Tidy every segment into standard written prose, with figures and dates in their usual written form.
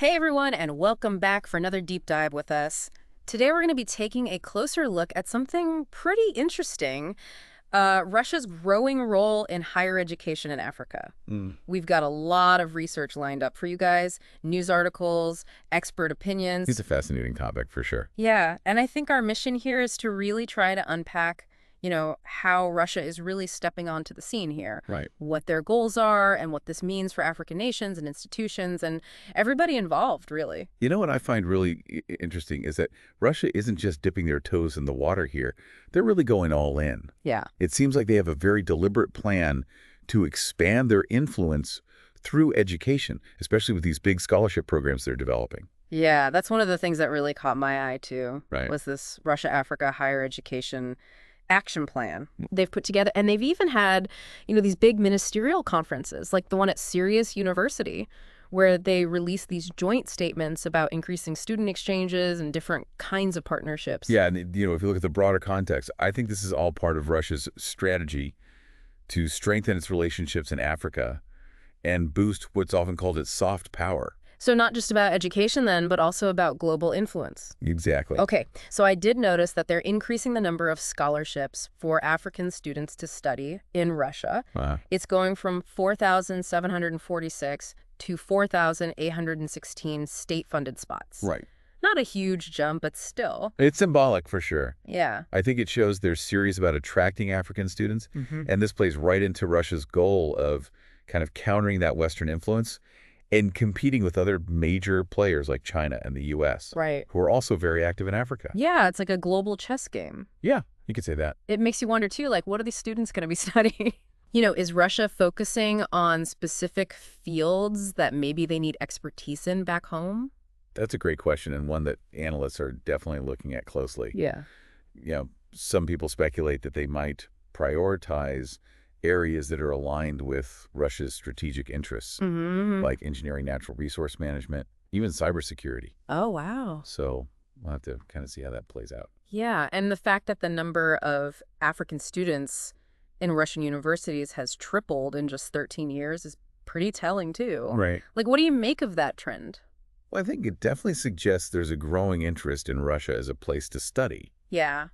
Hey everyone, and welcome back for another deep dive with us. Today we're going to be taking a closer look at something pretty interesting, Russia's growing role in higher education in Africa. Mm. We've got a lot of research lined up for you guys, news articles, expert It's opinions. a fascinating topic for sure. Yeah, and I think our mission here is to really try to unpack, how Russia is really stepping onto the scene here, Right. what their goals are, and what this means for African nations and institutions and everybody involved, really. You know what I find really interesting is that Russia isn't just dipping their toes in the water here. They're really going all in. Yeah. It seems like they have a very deliberate plan to expand their influence through education, especially with these big scholarship programs they're developing. Yeah, that's one of the things that really caught my eye, too, Right. was this Russia-Africa higher education action plan they've put together. And they've even had, these big ministerial conferences, like the one at Sirius University, where they release these joint statements about increasing student exchanges and different kinds of partnerships. Yeah, and if you look at the broader context, I think this is all part of Russia's strategy to strengthen its relationships in Africa and boost what's often called its soft power. So not just about education then, but also about global influence. Exactly. Okay, so I did notice that they're increasing the number of scholarships for African students to study in Russia. It's going from 4,746 to 4,816 state-funded spots. Right. Not a huge jump, but still. It's symbolic for sure. Yeah. I think it shows they're serious about attracting African students, Mm-hmm. and this plays right into Russia's goal of kind of countering that Western influence and competing with other major players like China and the U.S., Right. who are also very active in Africa. Yeah, it's like a global chess game. Yeah, you could say that. It makes you wonder, too, like, what are these students going to be studying? Is Russia focusing on specific fields that maybe they need expertise in back home? That's a great question, and one that analysts are definitely looking at closely. Yeah. Some people speculate that they might prioritize areas that are aligned with Russia's strategic interests, Mm-hmm. like engineering, natural resource management, even cybersecurity. Oh, wow. So we'll have to kind of see how that plays out. Yeah, and the fact that the number of African students in Russian universities has tripled in just 13 years is pretty telling, too. Right. Like, what do you make of that trend? Well, I think it definitely suggests there's a growing interest in Russia as a place to study. Yeah.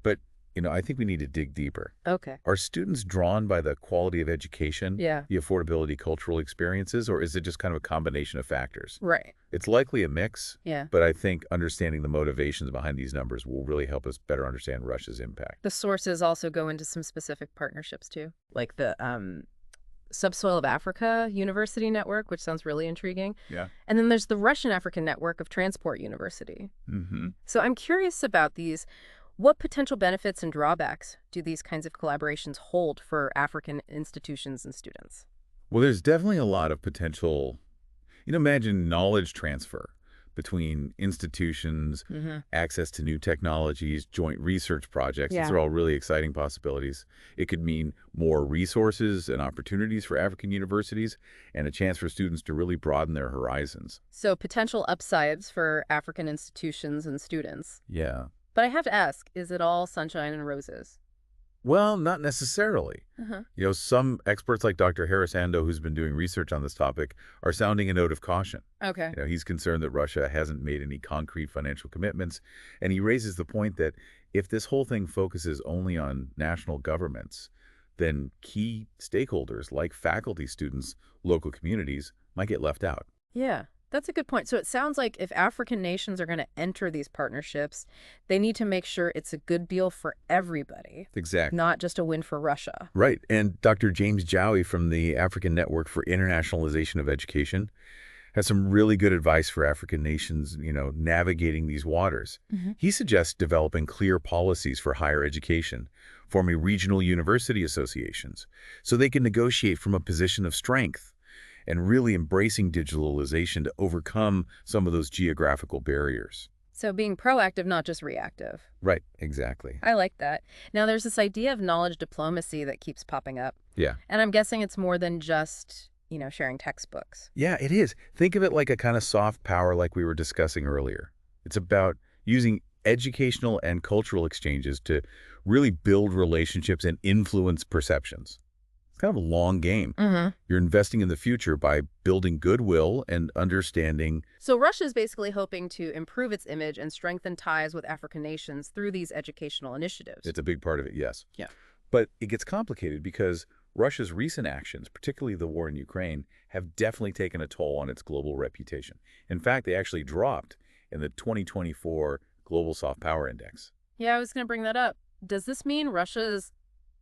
But, I think we need to dig deeper. Okay. Are students drawn by the quality of education, Yeah. the affordability, cultural experiences, or is it just kind of a combination of factors? Right. It's likely a mix, Yeah. but I think understanding the motivations behind these numbers will really help us better understand Russia's impact. The sources also go into some specific partnerships, too, like the Subsoil of Africa University Network, which sounds really intriguing. Yeah. And then there's the Russian African Network of Transport University. Mm-hmm. So I'm curious about these. What potential benefits and drawbacks do these kinds of collaborations hold for African institutions and students? Well, there's definitely a lot of potential, imagine knowledge transfer between institutions, Mm-hmm. access to new technologies, joint research projects. Yeah. These are all really exciting possibilities. It could mean more resources and opportunities for African universities and a chance for students to really broaden their horizons. So potential upsides for African institutions and students. Yeah. But I have to ask, is it all sunshine and roses? Well, not necessarily. Uh-huh. Some experts like Dr. Harris Ando, who's been doing research on this topic, are sounding a note of caution. Okay. He's concerned that Russia hasn't made any concrete financial commitments, and he raises the point that if this whole thing focuses only on national governments, then key stakeholders like faculty, students, local communities might get left out. Yeah, that's a good point. So it sounds like if African nations are going to enter these partnerships, they need to make sure it's a good deal for everybody, Exactly. not just a win for Russia. Right. And Dr. James Jowie from the African Network for Internationalization of Education has some really good advice for African nations, navigating these waters. Mm-hmm. He suggests developing clear policies for higher education, forming regional university associations, so they can negotiate from a position of strength, and really embracing digitalization to overcome some of those geographical barriers. So being proactive, not just reactive. Right, exactly. I like that. Now, there's this idea of knowledge diplomacy that keeps popping up. Yeah. And I'm guessing it's more than just, sharing textbooks. Yeah, it is. Think of it like a kind of soft power like we were discussing earlier. It's about using educational and cultural exchanges to really build relationships and influence perceptions. It's kind of a long game. Hmm. You're investing in the future by building goodwill and understanding. So Russia is basically hoping to improve its image and strengthen ties with African nations through these educational initiatives. It's a big part of it, yes. Yeah. But it gets complicated because Russia's recent actions, particularly the war in Ukraine, have definitely taken a toll on its global reputation. In fact, they actually dropped in the 2024 Global Soft Power Index. Yeah, I was going to bring that up. Does this mean Russia's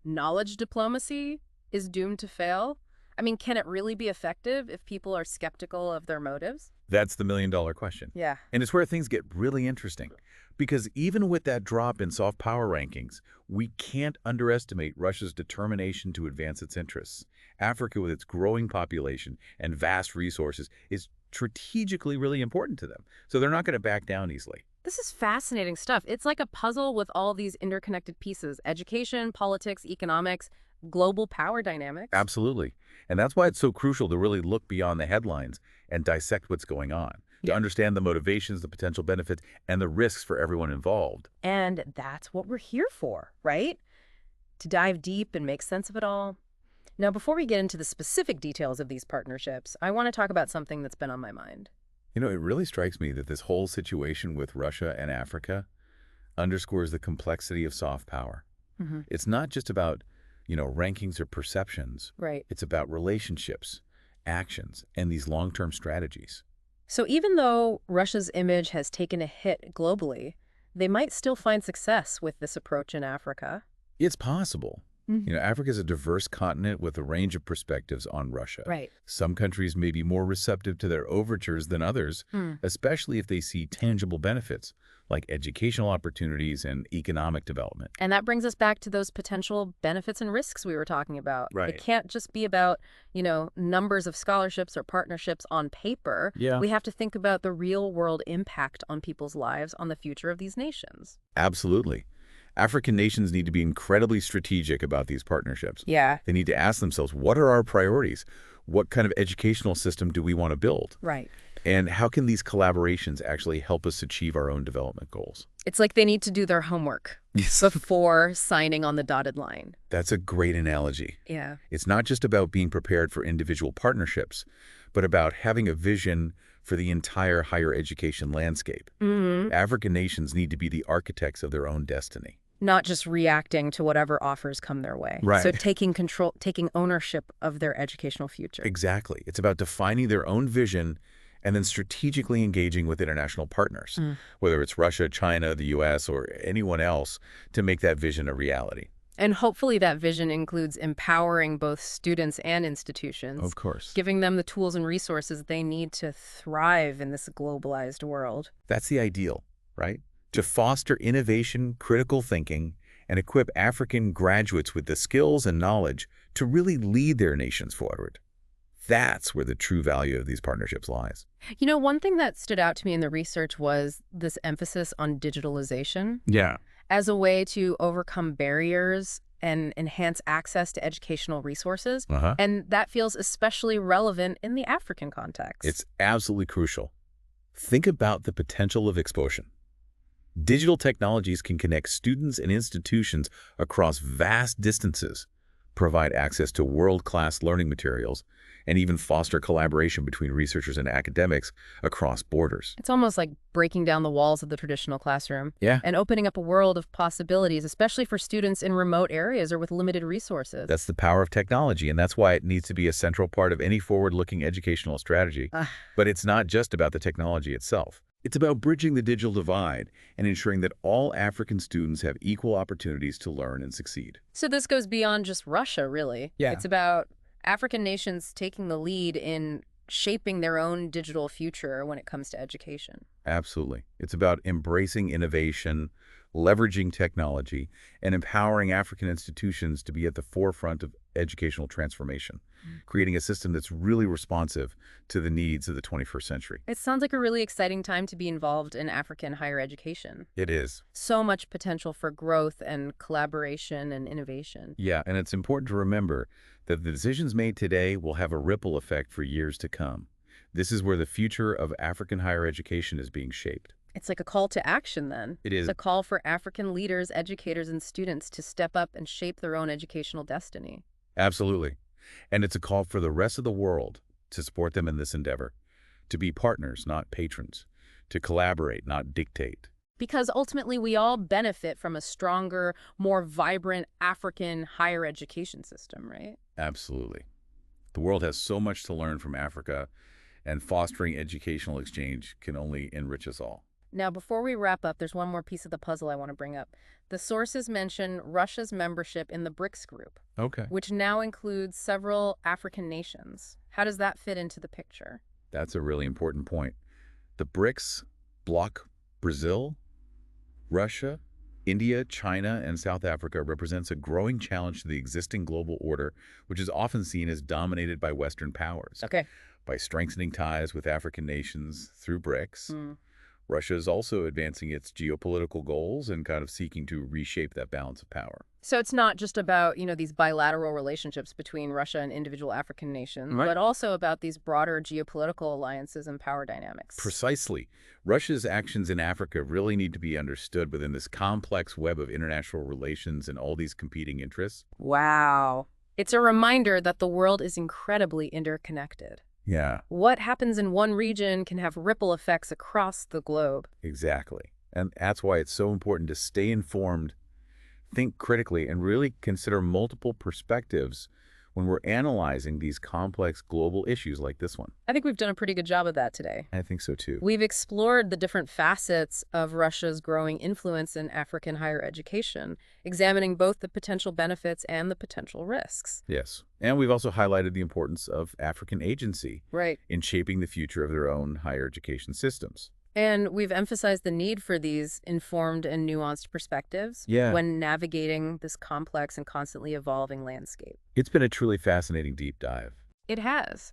knowledge diplomacy is doomed to fail? I mean, can it really be effective if people are skeptical of their motives? That's the million-dollar question. Yeah. And it's where things get really interesting. Because even with that drop in soft power rankings, we can't underestimate Russia's determination to advance its interests. Africa, with its growing population and vast resources, is strategically really important to them. So they're not going to back down easily. This is fascinating stuff. It's like a puzzle with all these interconnected pieces: education, politics, economics, global power dynamics. Absolutely. And that's why it's so crucial to really look beyond the headlines and dissect what's going on, to Yeah. understand the motivations, the potential benefits, and the risks for everyone involved. And that's what we're here for, right? To dive deep and make sense of it all. Now, before we get into the specific details of these partnerships, I want to talk about something that's been on my mind. You know, it really strikes me that this whole situation with Russia and Africa underscores the complexity of soft power. Hmm. It's not just about, rankings or perceptions. Right. It's about relationships, actions, and these long-term strategies. So even though Russia's image has taken a hit globally, they might still find success with this approach in Africa. It's possible. Mhm. Africa is a diverse continent with a range of perspectives on Russia. Right. Some countries may be more receptive to their overtures than others, Hmm. especially if they see tangible benefits, like educational opportunities and economic development. And that brings us back to those potential benefits and risks we were talking about. Right. It can't just be about, numbers of scholarships or partnerships on paper. Yeah. We have to think about the real world impact on people's lives, on the future of these nations. Absolutely. African nations need to be incredibly strategic about these partnerships. Yeah. They need to ask themselves, what are our priorities? What kind of educational system do we want to build? Right. And how can these collaborations actually help us achieve our own development goals? It's like they need to do their homework before signing on the dotted line. That's a great analogy. Yeah. It's not just about being prepared for individual partnerships, but about having a vision for the entire higher education landscape. Hmm. African nations need to be the architects of their own destiny. Not just reacting to whatever offers come their way. Right. So taking control, taking ownership of their educational future. Exactly. It's about defining their own vision and then strategically engaging with international partners, whether it's Russia, China, the U.S., or anyone else, to make that vision a reality. And hopefully that vision includes empowering both students and institutions, Of course. giving them the tools and resources they need to thrive in this globalized world. That's the ideal, right? To foster innovation, critical thinking, and equip African graduates with the skills and knowledge to really lead their nations forward. That's where the true value of these partnerships lies. One thing that stood out to me in the research was this emphasis on digitalization Yeah. as a way to overcome barriers and enhance access to educational resources. Uh-huh. And that feels especially relevant in the African context. It's absolutely crucial. Think about the potential of exposure. Digital technologies can connect students and institutions across vast distances, provide access to world-class learning materials, and even foster collaboration between researchers and academics across borders. It's almost like breaking down the walls of the traditional classroom. Yeah. And opening up a world of possibilities, especially for students in remote areas or with limited resources. That's the power of technology, and that's why it needs to be a central part of any forward-looking educational strategy. But it's not just about the technology itself. It's about bridging the digital divide and ensuring that all African students have equal opportunities to learn and succeed. So this goes beyond just Russia, really. Yeah. It's about African nations taking the lead in shaping their own digital future when it comes to education. Absolutely. It's about embracing innovation, leveraging technology, and empowering African institutions to be at the forefront of educational transformation, creating a system that's really responsive to the needs of the 21st century. It sounds like a really exciting time to be involved in African higher education. It is. So much potential for growth and collaboration and innovation. Yeah, and it's important to remember that the decisions made today will have a ripple effect for years to come. This is where the future of African higher education is being shaped. It's like a call to action, then. It is. It's a call for African leaders, educators, and students to step up and shape their own educational destiny. Absolutely. And it's a call for the rest of the world to support them in this endeavor, to be partners, not patrons, to collaborate, not dictate. Because ultimately we all benefit from a stronger, more vibrant African higher education system, right? Absolutely. The world has so much to learn from Africa, and fostering educational exchange can only enrich us all. Now, before we wrap up, there's one more piece of the puzzle I want to bring up. The sources mention Russia's membership in the BRICS group, Okay. which now includes several African nations. How does that fit into the picture? That's a really important point. The BRICS bloc, Brazil, Russia, India, China, and South Africa represents a growing challenge to the existing global order, which is often seen as dominated by Western powers. Okay. By strengthening ties with African nations through BRICS, Hmm. Russia is also advancing its geopolitical goals and kind of seeking to reshape that balance of power. So it's not just about, these bilateral relationships between Russia and individual African nations, Right. but also about these broader geopolitical alliances and power dynamics. Precisely. Russia's actions in Africa really need to be understood within this complex web of international relations and all these competing interests. Wow. It's a reminder that the world is incredibly interconnected. Yeah, What happens in one region can have ripple effects across the globe. exactly. And that's why it's so important to stay informed, think critically, and really consider multiple perspectives when we're analyzing these complex global issues like this one. I think we've done a pretty good job of that today. I think so too. We've explored the different facets of Russia's growing influence in African higher education, examining both the potential benefits and the potential risks. Yes. And we've also highlighted the importance of African agency Right. in shaping the future of their own higher education systems. And we've emphasized the need for these informed and nuanced perspectives Yeah. when navigating this complex and constantly evolving landscape. It's been a truly fascinating deep dive. It has.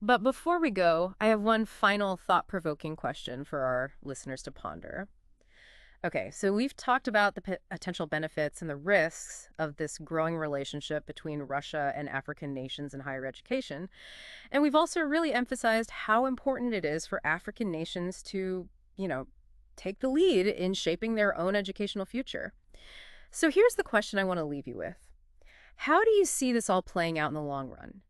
But before we go, I have one final thought-provoking question for our listeners to ponder. Okay, so we've talked about the potential benefits and the risks of this growing relationship between Russia and African nations in higher education. And we've also really emphasized how important it is for African nations to, take the lead in shaping their own educational future. So here's the question I want to leave you with. How do you see this all playing out in the long run?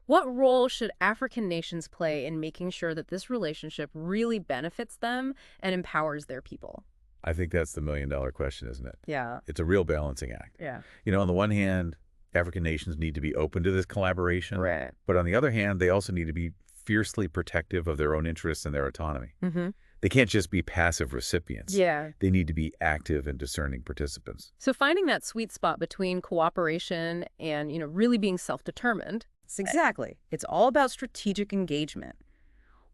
What role should African nations play in making sure that this relationship really benefits them and empowers their people? I think that's the million-dollar question, isn't it? Yeah. It's a real balancing act. Yeah. On the one hand, African nations need to be open to this collaboration. Right. But on the other hand, they also need to be fiercely protective of their own interests and their autonomy. Mm-hmm. They can't just be passive recipients. Yeah. They need to be active and discerning participants. So finding that sweet spot between cooperation and, really being self-determined. Exactly. It's all about strategic engagement,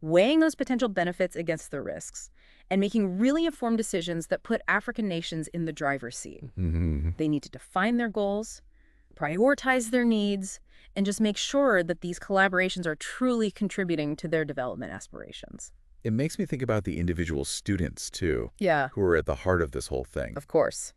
weighing those potential benefits against the risks, and making really informed decisions that put African nations in the driver's seat. Mm-hmm. They need to define their goals, prioritize their needs, and just make sure that these collaborations are truly contributing to their development aspirations. It makes me think about the individual students, too, Yeah, who are at the heart of this whole thing. of course.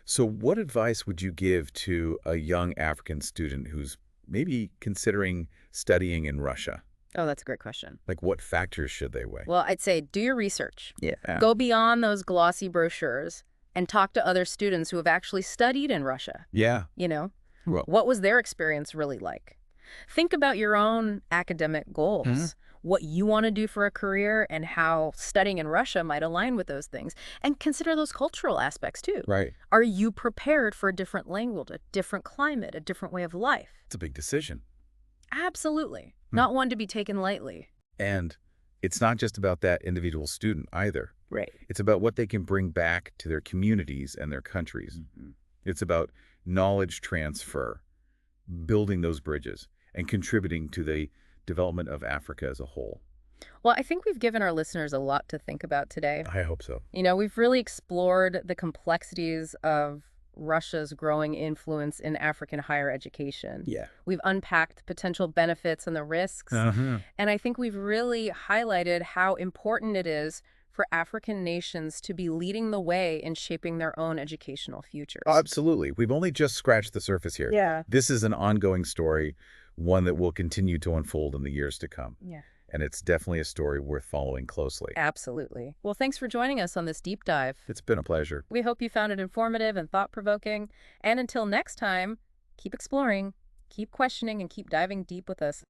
So what advice would you give to a young African student who's maybe considering studying in Russia? Oh, that's a great question. Like, what factors should they weigh? Well, I'd say do your research. Yeah. Go beyond those glossy brochures and talk to other students who have actually studied in Russia. Yeah. Well, What was their experience really like? Think about your own academic goals, Mhm. what you want to do for a career, and how studying in Russia might align with those things. And consider those cultural aspects, too. right. Are you prepared for a different language, a different climate, a different way of life? It's a big decision. Absolutely. Not one to be taken lightly. And it's not just about that individual student either. Right. It's about what they can bring back to their communities and their countries. It's about knowledge transfer, building those bridges, and contributing to the development of Africa as a whole. Well, I think we've given our listeners a lot to think about today. I hope so. We've really explored the complexities of Russia's growing influence in African higher education. Yeah. We've unpacked potential benefits and the risks. Uh-huh. And I think we've really highlighted how important it is for African nations to be leading the way in shaping their own educational futures. Absolutely. We've only just scratched the surface here. Yeah. This is an ongoing story, one that will continue to unfold in the years to come. Yeah. And it's definitely a story worth following closely. Absolutely. Well, thanks for joining us on this deep dive. It's been a pleasure. We hope you found it informative and thought-provoking. And until next time, keep exploring, keep Keep questioning and keep diving deep with us.